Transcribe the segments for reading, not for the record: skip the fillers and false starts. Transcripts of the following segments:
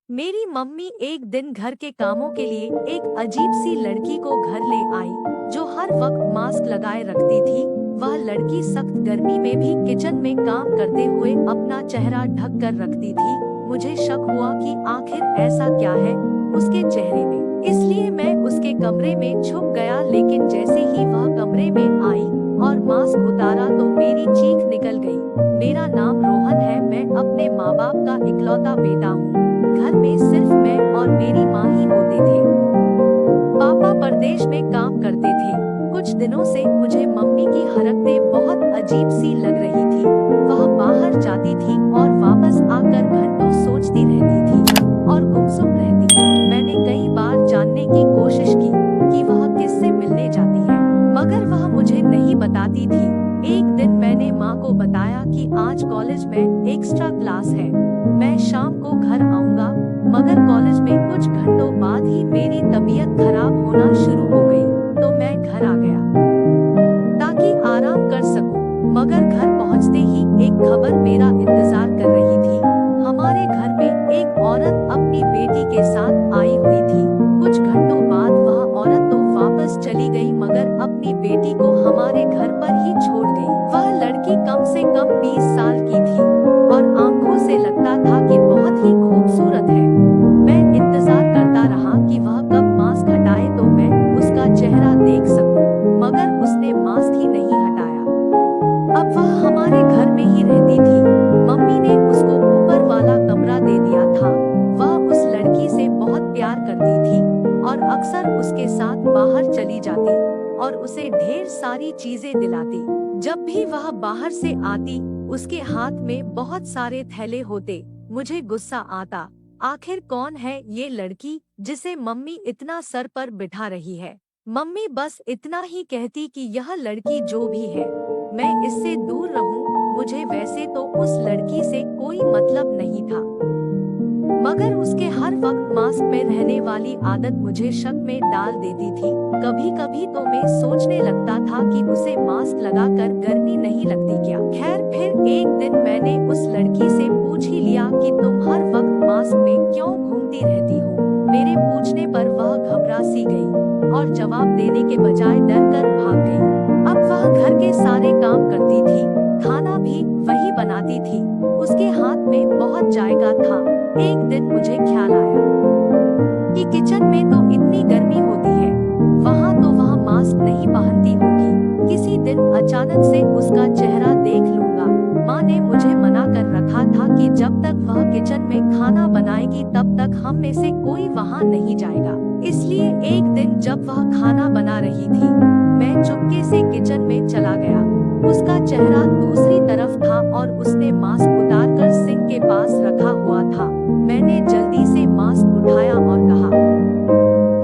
मेरी मम्मी एक दिन घर के कामों के लिए एक अजीब सी लड़की को घर ले आई, जो हर वक्त मास्क लगाए रखती थी। वह लड़की सख्त गर्मी में भी किचन में काम करते हुए अपना चेहरा ढक कर रखती थी। मुझे शक हुआ कि आखिर ऐसा क्या है उसके चेहरे में, इसलिए मैं उसके कमरे में छुप गया। लेकिन जैसे ही वह कमरे में आई और मास्क उतारा तो मेरी चीख निकल गई। मेरा नाम रोहन है, मैं अपने माँ बाप का इकलौता बेटा हूँ। घर में सिर्फ मैं और मेरी माँ ही होते थे। पापा परदेश में काम करते थे। कुछ दिनों से मुझे मम्मी की हरकतें बहुत अजीब सी लग रही थी। वह बाहर जाती थी और वापस आकर घंटों सोचती रहती थी और गुमसुम रहती। मैंने कई बार जानने की कोशिश की कि वह किससे मिलने जाती है, मगर वह मुझे नहीं बताती थी। एक दिन मैंने माँ को बताया कि आज कॉलेज में एक्स्ट्रा क्लास है, मैं शाम को घर आऊंगा। मगर कॉलेज में कुछ घंटों बाद ही मेरी तबीयत खराब होना शुरू हो गई, तो मैं घर आ गया ताकि आराम कर सकूं। मगर घर पहुंचते ही एक खबर मेरा इंतजार कर रही थी। हमारे घर में एक औरत अपनी बेटी के साथ आई हुई थी। कुछ घंटों बाद वह औरत तो वापस चली गई, मगर अपनी बेटी को हमारे घर पर ही छोड़ गई। वह लड़की कम से कम 20 साल की थी और आंखों से लगता था कि बहुत ही खूबसूरत है। मैं इंतजार करता रहा कि वह कब मास्क हटाए तो मैं उसका चेहरा देख सकूं, मगर उसने मास्क ही नहीं हटाया। अब वह हमारे घर में ही रहती थी। मम्मी ने उसको ऊपर वाला कमरा दे दिया था। वह उस लड़की से बहुत प्यार करती थी और अक्सर उसके साथ बाहर चली जाती और उसे ढेर सारी चीजें दिलाती। जब भी वह बाहर से आती, उसके हाथ में बहुत सारे थैले होते। मुझे गुस्सा आता, आखिर कौन है ये लड़की जिसे मम्मी इतना सर पर बिठा रही है। मम्मी बस इतना ही कहती कि यह लड़की जो भी है, मैं इससे दूर रहूं। मुझे वैसे तो उस लड़की से कोई मतलब नहीं था, मगर उसके हर वक्त मास्क में रहने वाली आदत मुझे शक में डाल देती थी। कभी कभी तो मैं सोचने लगता था कि उसे मास्क लगाकर गर्मी नहीं लगती क्या। खैर, फिर एक दिन मैंने उस लड़की से पूछ ही लिया कि तुम हर वक्त मास्क में क्यों घूमती रहती हो। मेरे पूछने पर वह घबरा सी गई और जवाब देने के बजाय डर कर भाग गई। अब वह घर के सारे काम करती थी, खाना भी वही बनाती थी। उसके हाथ में बहुत जायका था। एक दिन मुझे ख्याल आया कि किचन में तो इतनी गर्मी होती है, वहाँ तो वह मास्क नहीं पहनती होगी। किसी दिन अचानक से उसका चेहरा देख लूंगा। माँ ने मुझे मना कर रखा था कि जब तक वह किचन में खाना बनाएगी तब तक हम में से कोई वहाँ नहीं जाएगा। इसलिए एक दिन जब वह खाना बना रही थी, मैं चुपके से किचन में चला गया। उसका चेहरा दूसरी तरफ था और उसने मास्क उतारकर सिंक के पास रखा हुआ था। मैंने जल्दी से मास्क उठाया और कहा,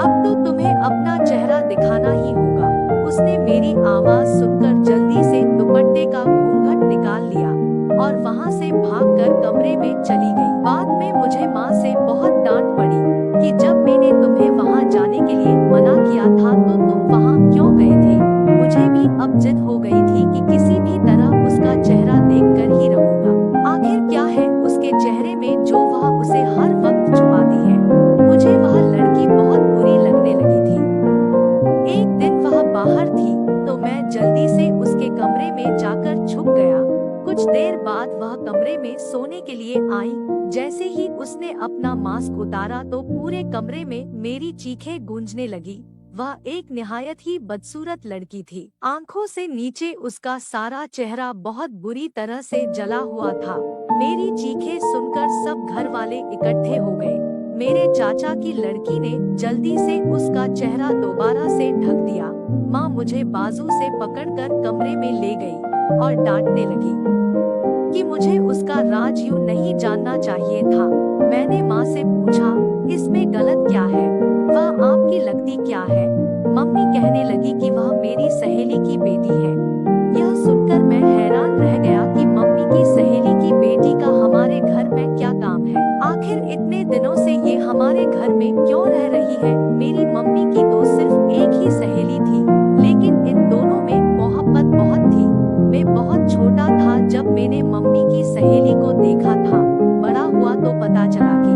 अब तो तुम्हें अपना चेहरा दिखाना ही होगा। उसने मेरी आवाज सुनकर जल्दी से दुपट्टे का घूंघट निकाल लिया और वहां से भागकर कमरे में चली गई। बाद में मुझे माँ से बहुत डांट पड़ी कि जब मैंने तुम्हें वहां जाने के लिए मना किया था तो तुम वहां क्यों गए थे। मुझे भी अब जिद हो गई थी कि किसी भी तरह उसका चेहरा देखकर ही रहूंगा। आखिर क्या है उसके चेहरे में जो वह उसे हर वक्त छुपाती है। मुझे वह लड़की बहुत बुरी लगने लगी थी। एक दिन वह बाहर थी तो मैं जल्दी से उसके कमरे में जाकर छुप गया। कुछ देर बाद वह कमरे में सोने के लिए आई। जैसे ही उसने अपना मास्क उतारा तो पूरे कमरे में मेरी चीखें गूंजने लगी। वह एक निहायत ही बदसूरत लड़की थी। आंखों से नीचे उसका सारा चेहरा बहुत बुरी तरह से जला हुआ था। मेरी चीखें सुनकर सब घर वाले इकट्ठे हो गए। मेरे चाचा की लड़की ने जल्दी से उसका चेहरा दोबारा से ढक दिया। माँ मुझे बाजू से पकड़कर कमरे में ले गई और डांटने लगी कि मुझे उसका राज यूं नहीं जानना चाहिए था। मैंने माँ से पूछा, इसमें गलत क्या है, वह आपकी लगती क्या है। मम्मी कहने लगी कि वह मेरी सहेली की बेटी है। यह सुनकर मैं हैरान रह गया कि मम्मी की सहेली की बेटी का हमारे घर में क्या काम है। आखिर इतने दिनों से ये हमारे घर में क्यों रह रही है। मेरी मम्मी की तो सिर्फ एक ही सहेली थी, लेकिन इन दोनों में मोहब्बत बहुत थी। मैं बहुत छोटा था जब मैंने मम्मी की सहेली को देखा था। बड़ा हुआ तो पता चला कि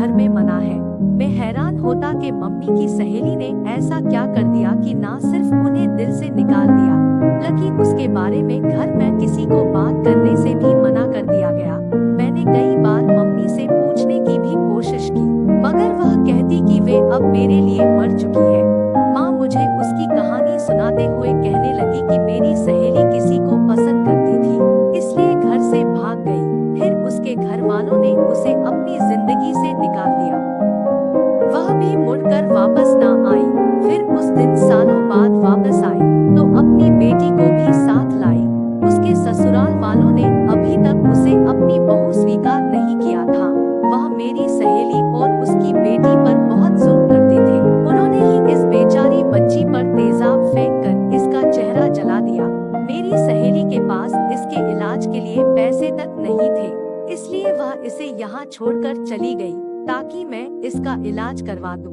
घर में मना है। मैं हैरान होता कि मम्मी की सहेली ने ऐसा क्या कर दिया कि ना सिर्फ उन्हें दिल से निकाल दिया, बल्कि उसके बारे में घर में किसी को बात करने से भी मना कर दिया गया। मैंने कई बार मम्मी से पूछने की भी कोशिश की, मगर वह कहती कि वे अब मेरे लिए मर चुकी है। माँ मुझे उसकी कहानी सुनाते हुए कहने लगी कि मेरी सहेली किसी को पसंद करती थी, इसलिए घर से भाग गई। फिर उसके घर वालों ने उसे अपनी जिंदगी से निकाल दिया। वह भी मुड़कर वापस ना आई। फिर उस दिन सालों बाद वापस आई तो अपनी बेटी को भी साथ लाई। उसके ससुराल वालों ने अभी तक उसे अपनी बहू स्वीकार नहीं किया था। वह मेरी सहेली और उसकी बेटी पर बहुत जुल्म करते थे। उन्होंने ही इस बेचारी बच्ची पर तेजाब फेंककर इसका चेहरा जला दिया। मेरी सहेली के पास इसके इलाज के लिए पैसे तक नहीं थे, इसलिए वह इसे यहाँ छोड़कर चली गई ताकि मैं इसका इलाज करवा दूं।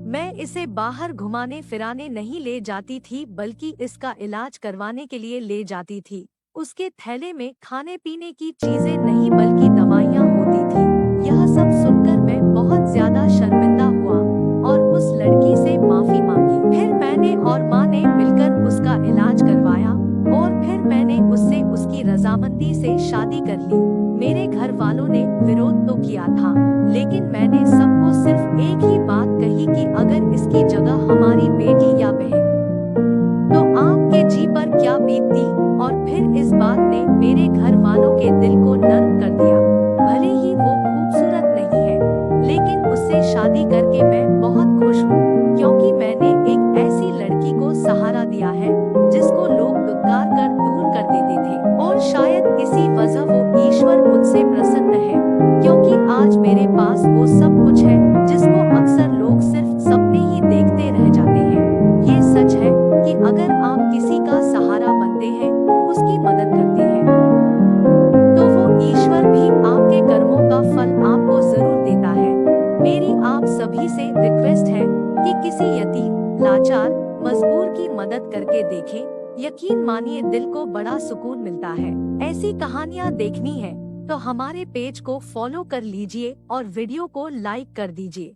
मैं इसे बाहर घुमाने फिराने नहीं ले जाती थी, बल्कि इसका इलाज करवाने के लिए ले जाती थी। उसके थैले में खाने पीने की चीजें नहीं बल्कि दवाइयाँ होती थी। यह सब सुनकर मैं बहुत ज्यादा शर्मिंदा हुआ और उस लड़की से माफी मांगी। फिर मैंने और माँ ने मिलकर उसका इलाज करवाया और फिर मैंने उससे उसकी रजामंदी से शादी कर ली। मेरे घर वालों ने विरोध तो किया था, लेकिन मैंने सबको सिर्फ एक ही बात कही कि अगर इसकी जगह हमारी बेटी या बहन तो आपके जी पर क्या बीतती। और फिर इस बात ने मेरे घर वालों के दिल को नर्म कर दिया। भले ही वो खूबसूरत नहीं है, लेकिन उससे शादी करके मैं बहुत खुश हूँ, क्योंकि मैंने एक ऐसी लड़की को सहारा दिया है जिसको लोग दुत्कार कर दूर कर देते थे। और शायद इसी वजह वो ईश्वर मुझसे प्रसन्न है, क्योंकि आज मेरे पास वो सब कुछ है जिसको अक्सर लोग सिर्फ सपने ही देखते रह जाते हैं। ये सच है कि अगर आप किसी का सहारा बनते हैं, उसकी मदद करते हैं, तो वो ईश्वर भी आपके कर्मों का फल आपको जरूर देता है। मेरी आप सभी से रिक्वेस्ट है कि किसी यतीम, लाचार, मजबूर की मदद करके देखें। यकीन मानिए दिल को बड़ा सुकून मिलता है। ऐसी कहानियाँ देखनी है तो हमारे पेज को फॉलो कर लीजिए और वीडियो को लाइक कर दीजिए।